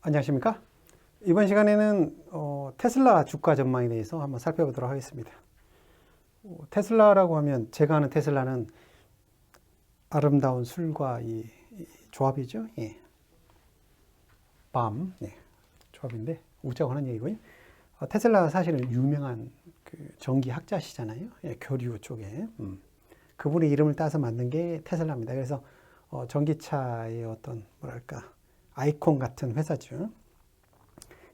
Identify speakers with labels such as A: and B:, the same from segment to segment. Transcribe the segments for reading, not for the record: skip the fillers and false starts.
A: 안녕하십니까? 이번 시간에는 테슬라 주가 전망에 대해서 한번 살펴보도록 하겠습니다. 테슬라라고 하면 제가 아는 테슬라는 아름다운 술과 이 조합이죠. 예. 밤 조합인데 웃자고 하는 얘기고요. 테슬라가 사실은 유명한 그 전기학자시잖아요. 예, 교류 쪽에. 그분의 이름을 따서 만든 게 테슬라입니다. 그래서 전기차의 어떤 뭐랄까 아이콘 같은 회사죠.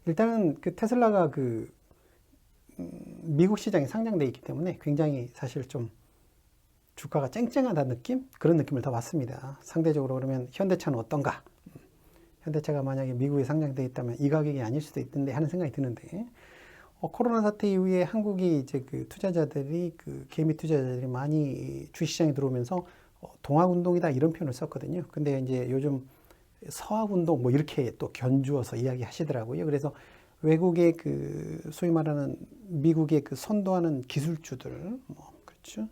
A: 일단은 그 테슬라가 미국 시장에 상장돼 있기 때문에 굉장히 사실 좀 주가가 쨍쨍하다는 느낌? 그런 느낌을 더 받습니다. 상대적으로 그러면 현대차는 어떤가? 현대차가 만약에 미국에 상장돼 있다면 이 가격이 아닐 수도 있던데 하는 생각이 드는데, 코로나 사태 이후에 한국이 이제 투자자들이 개미 투자자들이 많이 주식시장에 들어오면서 동학운동이다 이런 표현을 썼거든요. 근데 이제 요즘 서학운동 뭐 이렇게 또 견주어서 이야기하시더라고요. 그래서 외국의 소위 말하는 미국의 선도하는 기술주들, 뭐 그렇죠.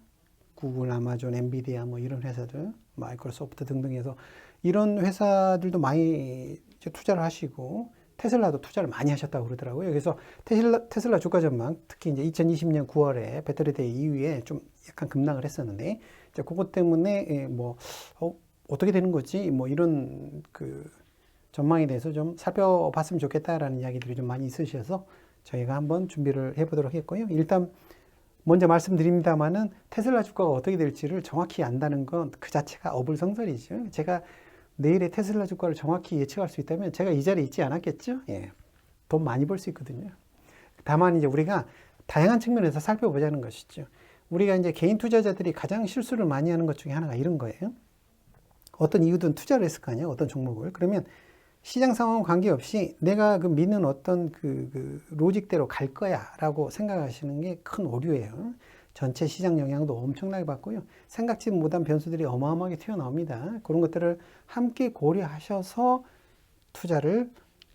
A: 구글, 아마존, 엔비디아 뭐 이런 회사들, 마이크로소프트 등등해서 이런 회사들도 많이 투자를 하시고 테슬라도 투자를 많이 하셨다고 그러더라고요. 그래서 테슬라 주가 전망, 특히 이제 2020년 9월에 배터리 데이 이후에 좀 약간 급락을 했었는데, 이제 그것 때문에 어떻게 되는 거지? 뭐 이런 전망에 대해서 좀 살펴봤으면 좋겠다라는 이야기들이 좀 많이 있으셔서 저희가 한번 준비를 해보도록 했고요. 일단 먼저 말씀드립니다만은 테슬라 주가가 어떻게 될지를 정확히 안다는 건 그 자체가 어불성설이죠. 제가 내일의 테슬라 주가를 정확히 예측할 수 있다면 제가 이 자리에 있지 않았겠죠? 예. 돈 많이 벌 수 있거든요. 다만 이제 우리가 다양한 측면에서 살펴보자는 것이죠. 우리가 이제 개인 투자자들이 가장 실수를 많이 하는 것 중에 하나가 이런 거예요. 어떤 이유든 투자를 했을 거 아니에요. 어떤 종목을. 그러면 시장 상황과 관계없이 내가 믿는 어떤 로직대로 갈 거야 라고 생각하시는 게 큰 오류예요. 전체 시장 영향도 엄청나게 받고요. 생각지 못한 변수들이 어마어마하게 튀어나옵니다. 그런 것들을 함께 고려하셔서 투자를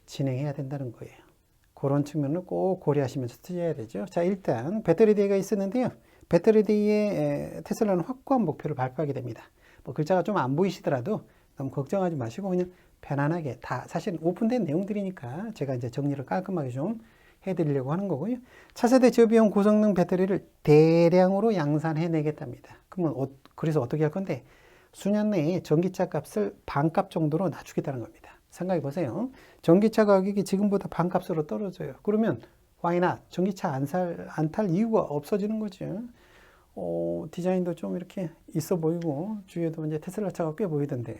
A: 진행해야 된다는 거예요. 그런 측면을 꼭 고려하시면서 투자해야 되죠. 자, 일단 배터리 데이가 있었는데요. 배터리 데이에 테슬라는 확고한 목표를 발표하게 됩니다. 뭐 글자가 좀 안 보이시더라도 너무 걱정하지 마시고 그냥 편안하게 다 사실 오픈된 내용들이니까 제가 이제 정리를 깔끔하게 좀 해드리려고 하는 거고요. 차세대 저비용 고성능 배터리를 대량으로 양산해내겠답니다. 그러면 그래서 어떻게 할 건데 수년 내에 전기차 값을 반값 정도로 낮추겠다는 겁니다. 생각해 보세요. 전기차 가격이 지금보다 반값으로 떨어져요. 그러면 why not? 전기차 안 탈 이유가 없어지는 거죠. 디자인도 좀 이렇게 있어 보이고 주위에도 이제 테슬라 차가 꽤 보이던데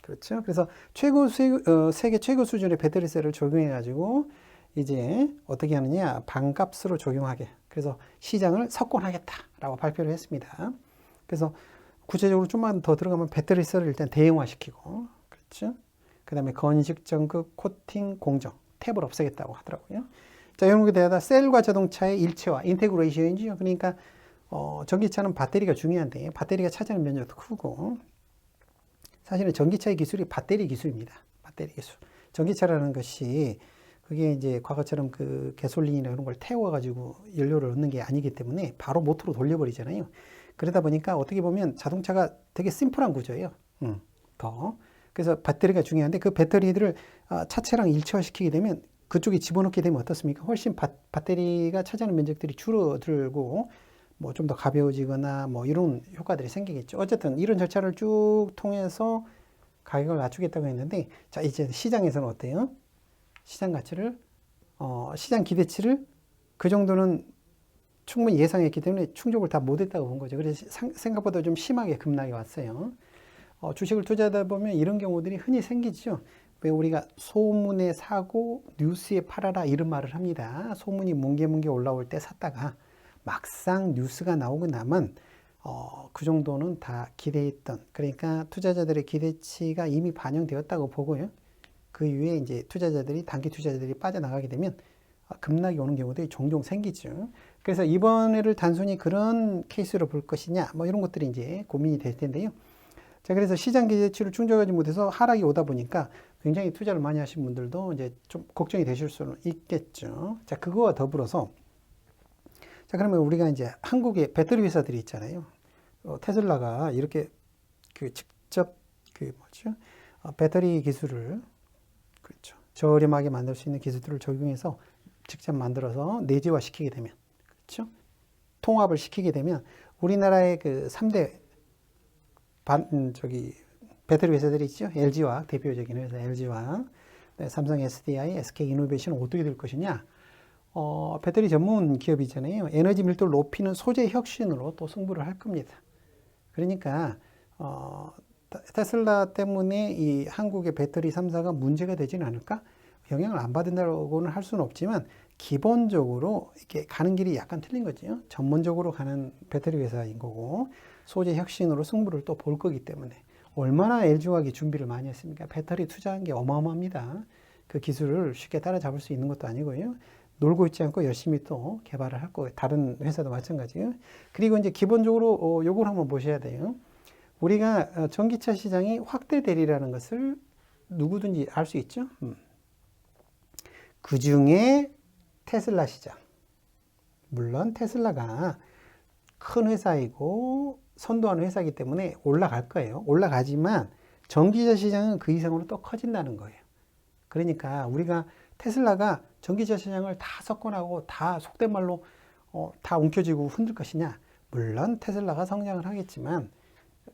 A: 그렇죠. 그래서 세계 최고 수준의 배터리 셀을 적용해 가지고 이제 어떻게 하느냐 반값으로 적용하게 그래서 시장을 석권하겠다라고 발표를 했습니다. 그래서 구체적으로 좀만 더 들어가면 배터리 셀을 일단 대형화시키고 그렇죠. 그 다음에 건식 전극 코팅 공정 탭을 없애겠다고 하더라고요. 자, 이런 게 대하다 셀과 자동차의 일체화 인테그레이션이죠. 그러니까 전기차는 배터리가 중요한데 배터리가 차지하는 면적도 크고 사실은 전기차의 기술이 배터리 기술입니다. 배터리 기술. 전기차라는 것이 그게 이제 과거처럼 가솔린이나 이런 걸 태워가지고 연료를 얻는 게 아니기 때문에 바로 모터로 돌려버리잖아요. 그러다 보니까 어떻게 보면 자동차가 되게 심플한 구조예요. 그래서 배터리가 중요한데 그 배터리들을 차체랑 일체화시키게 되면 그쪽에 집어넣게 되면 어떻습니까? 훨씬 배터리가 차지하는 면적들이 줄어들고 뭐 좀 더 가벼워지거나 뭐 이런 효과들이 생기겠죠. 어쨌든 이런 절차를 쭉 통해서 가격을 낮추겠다고 했는데 자 이제 시장에서는 어때요? 시장 가치를 시장 기대치를 그 정도는 충분히 예상했기 때문에 충족을 다 못했다고 본 거죠. 그래서 생각보다 좀 심하게 급락이 왔어요. 주식을 투자하다 보면 이런 경우들이 흔히 생기죠. 왜 우리가 소문에 사고 뉴스에 팔아라 이런 말을 합니다. 소문이 뭉게뭉게 올라올 때 샀다가 막상 뉴스가 나오고 나면 그 정도는 다 기대했던 그러니까 투자자들의 기대치가 이미 반영되었다고 보고요. 그 이후에 이제 단기 투자자들이 빠져나가게 되면 급락이 오는 경우들이 종종 생기죠. 그래서 이번에를 단순히 그런 케이스로 볼 것이냐 뭐 이런 것들이 이제 고민이 될 텐데요. 자, 그래서 시장 기대치를 충족하지 못해서 하락이 오다 보니까 굉장히 투자를 많이 하신 분들도 이제 좀 걱정이 되실 수는 있겠죠. 자, 그거와 더불어서 자, 그러면 우리가 이제 한국의 배터리 회사들이 있잖아요. 테슬라가 이렇게 직접 배터리 기술을 그렇죠. 저렴하게 만들 수 있는 기술들을 적용해서 직접 만들어서 내재화 시키게 되면, 그렇죠? 통합을 시키게 되면 우리나라의 그 3대 배터리 회사들이 있죠. LG화학 대표적인 회사 LG화학, 삼성 SDI, SK 이노베이션은 어떻게 될 것이냐? 배터리 전문 기업이잖아요. 에너지 밀도를 높이는 소재 혁신으로 또 승부를 할 겁니다. 그러니까 테슬라 때문에 이 한국의 배터리 3사가 문제가 되지는 않을까? 영향을 안 받는다고는 할 수는 없지만 기본적으로 이렇게 가는 길이 약간 틀린 거죠. 전문적으로 가는 배터리 회사인 거고 소재 혁신으로 승부를 또 볼 거기 때문에 얼마나 LG화학이 준비를 많이 했습니까? 배터리 투자한 게 어마어마합니다. 그 기술을 쉽게 따라잡을 수 있는 것도 아니고요. 놀고 있지 않고 열심히 또 개발을 할 거예요. 다른 회사도 마찬가지예요. 그리고 이제 기본적으로 요걸 한번 보셔야 돼요. 우리가 전기차 시장이 확대되리라는 것을 누구든지 알 수 있죠. 그 중에 테슬라 시장. 물론 테슬라가 큰 회사이고 선도하는 회사이기 때문에 올라갈 거예요. 올라가지만 전기차 시장은 그 이상으로 또 커진다는 거예요. 그러니까 우리가 테슬라가 전기차 시장을 다 석권하고 다 속된 말로 다 움켜쥐고 흔들 것이냐? 물론 테슬라가 성장을 하겠지만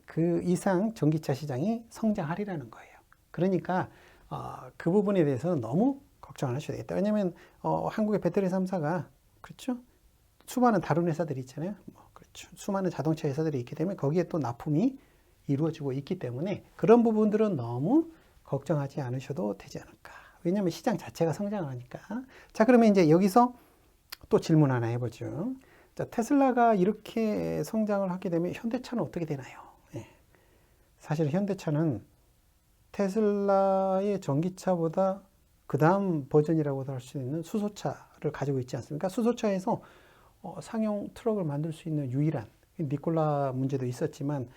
A: 그 이상 전기차 시장이 성장하리라는 거예요. 그러니까 그 부분에 대해서는 너무 걱정 안 하셔도 되겠다. 왜냐하면 한국의 배터리 3사가 그렇죠? 수많은 다른 회사들이 있잖아요. 그렇죠. 수많은 자동차 회사들이 있기 때문에 거기에 또 납품이 이루어지고 있기 때문에 그런 부분들은 너무 걱정하지 않으셔도 되지 않을까. 왜냐하면 시장 자체가 성장을 하니까. 자, 그러면 이제 여기서 또 질문 하나 해보죠. 자, 테슬라가 이렇게 성장을 하게 되면 현대차는 어떻게 되나요? 예. 사실 현대차는 테슬라의 전기차보다 그 다음 버전이라고도 할 수 있는 수소차를 가지고 있지 않습니까? 수소차에서 상용 트럭을 만들 수 있는 유일한 니콜라 문제도 있었지만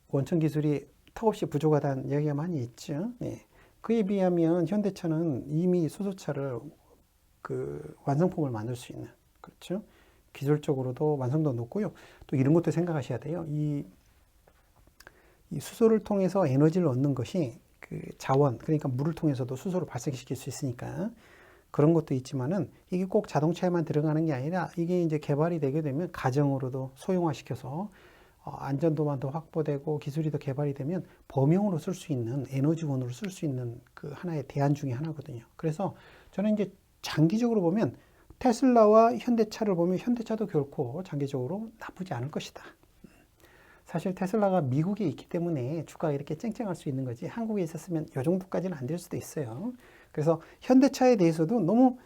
A: 원천 기술이 턱없이 부족하다는 이야기가 많이 있죠. 예. 그에 비하면 현대차는 이미 수소차를 그 완성품을 만들 수 있는 그렇죠. 기술적으로도 완성도 높고요. 또 이런 것도 생각하셔야 돼요. 이 수소를 통해서 에너지를 얻는 것이 그 자원 그러니까 물을 통해서도 수소를 발생시킬 수 있으니까 그런 것도 있지만은 이게 꼭 자동차에만 들어가는 게 아니라 이게 이제 개발이 되게 되면 가정으로도 소형화시켜서 안전도만 더 확보되고 기술이 더 개발이 되면 범용으로 쓸 수 있는 에너지원으로 쓸 수 있는 그 하나의 대안 중에 하나거든요. 그래서 저는 이제 장기적으로 보면 테슬라와 현대차를 보면 현대차도 결코 장기적으로 나쁘지 않을 것이다. 사실 테슬라가 미국에 있기 때문에 주가가 이렇게 쨍쨍할 수 있는 거지 한국에 있었으면 이 정도까지는 안 될 수도 있어요. 그래서 현대차에 대해서도 너무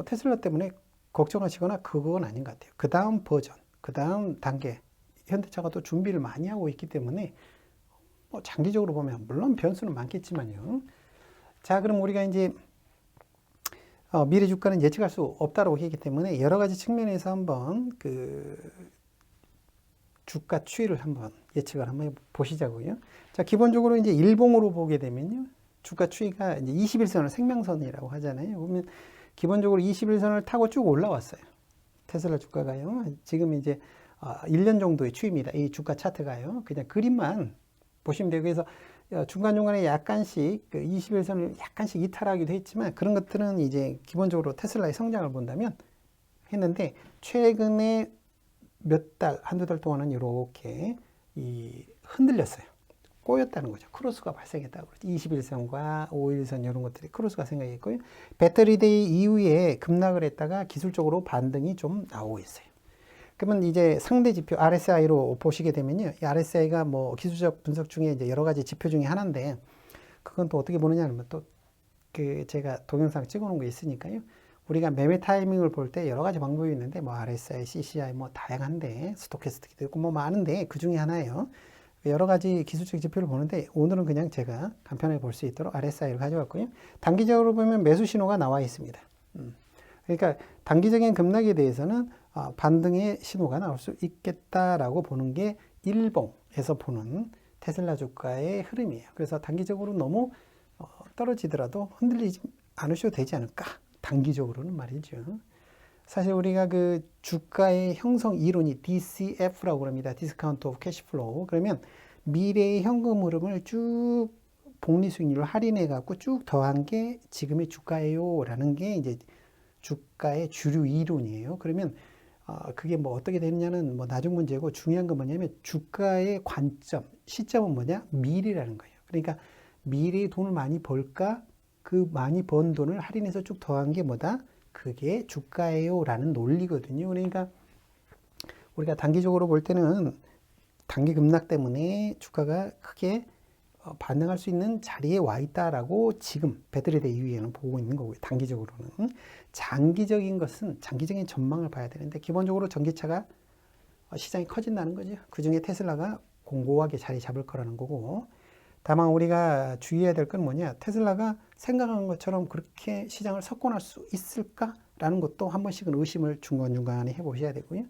A: 테슬라 때문에 걱정하시거나 그건 아닌 것 같아요. 그 다음 버전, 그 다음 단계 현대차가 또 준비를 많이 하고 있기 때문에 장기적으로 보면 물론 변수는 많겠지만요. 자, 그럼 우리가 이제 미래 주가는 예측할 수 없다고 하기 때문에 여러 가지 측면에서 한번 그 주가 추이를 한번 예측을 한번 보시자고요. 자, 기본적으로 이제 일봉으로 보게 되면요. 주가 추이가 이제 21선을 생명선이라고 하잖아요. 보면 기본적으로 21선을 타고 쭉 올라왔어요. 테슬라 주가가요. 지금 이제 1년 정도의 추이입니다. 이 주가 차트가요. 그냥 그림만 보시면 되고 그래서 중간중간에 약간씩 그 21선을 약간씩 이탈하기도 했지만 그런 것들은 이제 기본적으로 테슬라의 성장을 본다면 했는데 최근에 몇 달, 한두 달 동안은 이렇게 흔들렸어요. 꼬였다는 거죠. 크로스가 발생했다고 그러죠. 21선과 5일선 이런 것들이 크로스가 생겨있고요. 배터리데이 이후에 급락을 했다가 기술적으로 반등이 좀 나오고 있어요. 그러면 이제 상대 지표 RSI로 보시게 되면요. 이 RSI가 뭐 기술적 분석 중에 이제 여러 가지 지표 중에 하나인데 그건 또 어떻게 보느냐 하면 또 그 제가 동영상 찍어 놓은 거 있으니까요. 우리가 매매 타이밍을 볼 때 여러 가지 방법이 있는데 뭐 RSI, CCI 뭐 다양한데 스토캐스틱도 있고 뭐 많은데 그 중에 하나예요. 여러 가지 기술적 지표를 보는데 오늘은 그냥 제가 간편하게 볼 수 있도록 RSI를 가져왔고요. 단기적으로 보면 매수 신호가 나와 있습니다. 그러니까 단기적인 급락에 대해서는 반등의 신호가 나올 수 있겠다라고 보는 게 일봉에서 보는 테슬라 주가의 흐름이에요. 그래서 단기적으로 너무 떨어지더라도 흔들리지 않으셔도 되지 않을까? 단기적으로는 말이죠. 사실 우리가 그 주가의 형성 이론이 DCF라고 합니다. 디스카운트 오브 캐시플로우. 그러면 미래의 현금 흐름을 쭉 복리 수익률을 할인해 갖고 쭉 더한 게 지금의 주가예요라는 게 이제 주가의 주류 이론이에요. 그러면 그게 뭐 어떻게 되느냐는 뭐 나중 문제고 중요한 건 뭐냐면 주가의 관점, 시점은 뭐냐? 미래라는 거예요. 그러니까 미래에 돈을 많이 벌까? 그 많이 번 돈을 할인해서 쭉 더한 게 뭐다? 그게 주가예요라는 논리거든요. 그러니까 우리가 단기적으로 볼 때는 단기 급락 때문에 주가가 크게 반등할 수 있는 자리에 와 있다라고 지금 배틀에 이후에는 보고 있는 거고요. 단기적으로는. 장기적인 것은 장기적인 전망을 봐야 되는데 기본적으로 전기차가 시장이 커진다는 거죠. 그중에 테슬라가 공고하게 자리 잡을 거라는 거고 다만 우리가 주의해야 될 건 뭐냐. 테슬라가 생각한 것처럼 그렇게 시장을 석권할 수 있을까라는 것도 한 번씩은 의심을 중간중간에 해보셔야 되고요.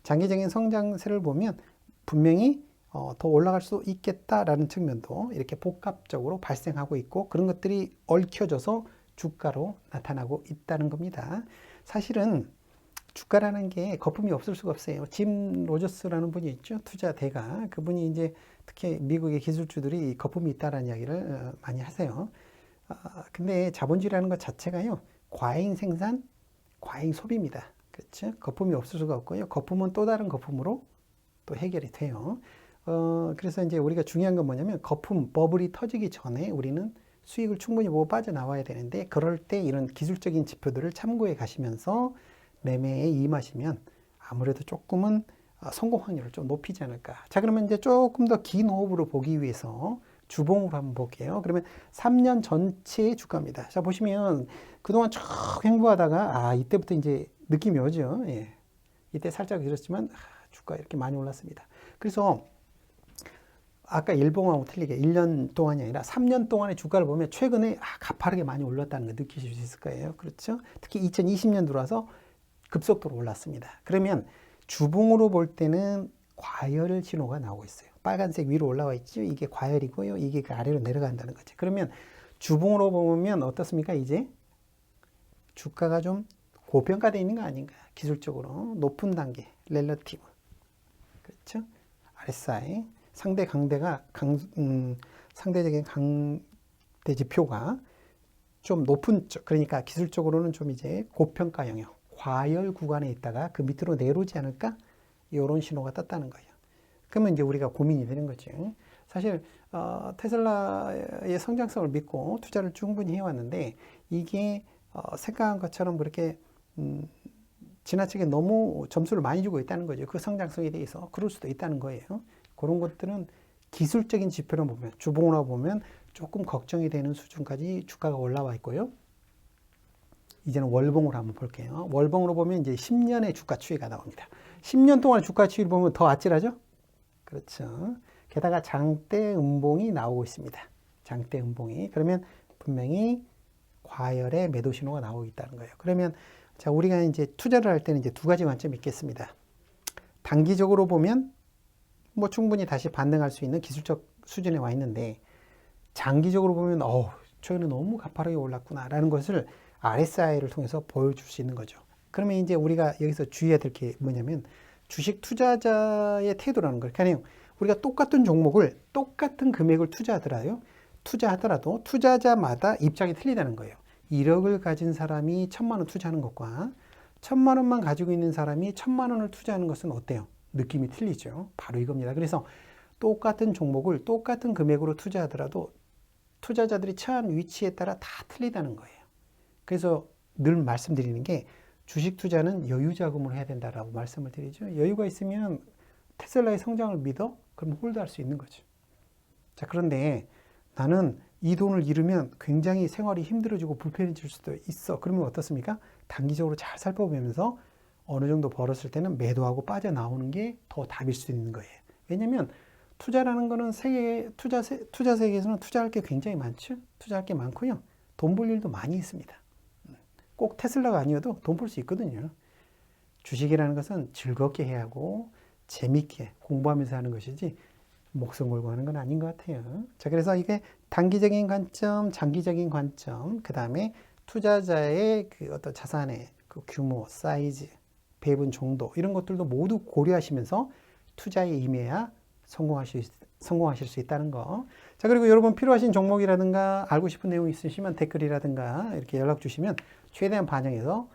A: 장기적인 성장세를 보면 분명히 더 올라갈 수 있겠다라는 측면도 이렇게 복합적으로 발생하고 있고 그런 것들이 얽혀져서 주가로 나타나고 있다는 겁니다. 사실은 주가라는 게 거품이 없을 수가 없어요. 짐 로저스라는 분이 있죠. 투자대가. 그분이 이제 특히 미국의 기술주들이 거품이 있다라는 이야기를 많이 하세요. 근데 자본주의라는 것 자체가요. 과잉 생산, 과잉 소비입니다. 그렇죠? 거품이 없을 수가 없고요. 거품은 또 다른 거품으로 또 해결이 돼요. 그래서 이제 우리가 중요한 건 뭐냐면 거품, 버블이 터지기 전에 우리는 수익을 충분히 보고 빠져나와야 되는데 그럴 때 이런 기술적인 지표들을 참고해 가시면서 매매에 임하시면 아무래도 조금은 성공 확률을 좀 높이지 않을까. 자, 그러면 이제 조금 더 긴 호흡으로 보기 위해서 주봉으로 한번 볼게요. 그러면 3년 전체의 주가입니다. 자, 보시면 그동안 쭉 횡보하다가 이때부터 이제 느낌이 오죠. 예. 이때 살짝 잃었지만 주가 이렇게 많이 올랐습니다. 그래서 아까 일봉하고 틀리게 1년 동안이 아니라 3년 동안의 주가를 보면 최근에 가파르게 많이 올랐다는 걸 느끼실 수 있을 거예요. 그렇죠? 특히 2020년 들어와서 급속도로 올랐습니다. 그러면 주봉으로 볼 때는 과열 신호가 나오고 있어요. 빨간색 위로 올라와 있죠. 이게 과열이고요. 이게 그 아래로 내려간다는 거죠. 그러면 주봉으로 보면 어떻습니까? 이제 주가가 좀 고평가되어 있는 거 아닌가? 기술적으로 높은 단계, 렐러티브. 그렇죠? RSI 상대 강대가 상대적인 강대 지표가 좀 높은 쪽, 그러니까 기술적으로는 좀 이제 고평가 영역, 과열 구간에 있다가 그 밑으로 내려오지 않을까? 이런 신호가 떴다는 거예요. 그러면 이제 우리가 고민이 되는 거죠. 사실 테슬라의 성장성을 믿고 투자를 충분히 해왔는데 이게 생각한 것처럼 그렇게 지나치게 너무 점수를 많이 주고 있다는 거죠. 그 성장성에 대해서 그럴 수도 있다는 거예요. 그런 것들은 기술적인 지표로 보면 주봉으로 보면 조금 걱정이 되는 수준까지 주가가 올라와 있고요. 이제는 월봉으로 한번 볼게요. 월봉으로 보면 이제 10년의 주가 추이가 나옵니다. 10년 동안 주가 추이를 보면 더 아찔하죠? 그렇죠. 게다가 장대 음봉이 나오고 있습니다. 장대 음봉이. 그러면 분명히 과열의 매도 신호가 나오고 있다는 거예요. 그러면 자, 우리가 이제 투자를 할 때는 이제 두 가지 관점이 있겠습니다. 단기적으로 보면 뭐 충분히 다시 반등할 수 있는 기술적 수준에 와 있는데 장기적으로 보면 최근에 너무 가파르게 올랐구나라는 것을 RSI를 통해서 보여줄 수 있는 거죠. 그러면 이제 우리가 여기서 주의해야 될 게 뭐냐면 주식 투자자의 태도라는 거예요. 그러니까 우리가 똑같은 종목을 똑같은 금액을 투자하더라도 투자자마다 입장이 틀리다는 거예요. 1억을 가진 사람이 1,000만 원 투자하는 것과 1,000만 원만 가지고 있는 사람이 1,000만 원을 투자하는 것은 어때요? 느낌이 틀리죠. 바로 이겁니다. 그래서 똑같은 종목을 똑같은 금액으로 투자하더라도 투자자들이 처한 위치에 따라 다 틀리다는 거예요. 그래서 늘 말씀드리는 게 주식 투자는 여유 자금으로 해야 된다라고 말씀을 드리죠. 여유가 있으면 테슬라의 성장을 믿어? 그럼 홀드할 수 있는 거죠. 자, 그런데 나는 이 돈을 잃으면 굉장히 생활이 힘들어지고 불편해질 수도 있어. 그러면 어떻습니까? 단기적으로 잘 살펴보면서 어느 정도 벌었을 때는 매도하고 빠져나오는 게 더 답일 수 있는 거예요. 왜냐하면 투자라는 거는 투자 세계에서는 투자할 게 굉장히 많죠. 투자할 게 많고요. 돈 벌 일도 많이 있습니다. 꼭 테슬라가 아니어도 돈 벌 수 있거든요. 주식이라는 것은 즐겁게 해야 하고 재밌게 공부하면서 하는 것이지 목숨 걸고 하는 건 아닌 것 같아요. 자, 그래서 이게 단기적인 관점, 장기적인 관점, 그 다음에 투자자의 그 어떤 자산의 그 규모, 사이즈, 배분 정도 이런 것들도 모두 고려하시면서 투자에 임해야 성공하실 수 있다는 거. 자, 그리고 여러분 필요하신 종목이라든가 알고 싶은 내용 있으시면 댓글이라든가 이렇게 연락 주시면 최대한 반영해서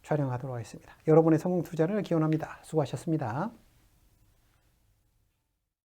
A: 촬영하도록 하겠습니다. 여러분의 성공 투자를 기원합니다. 수고하셨습니다.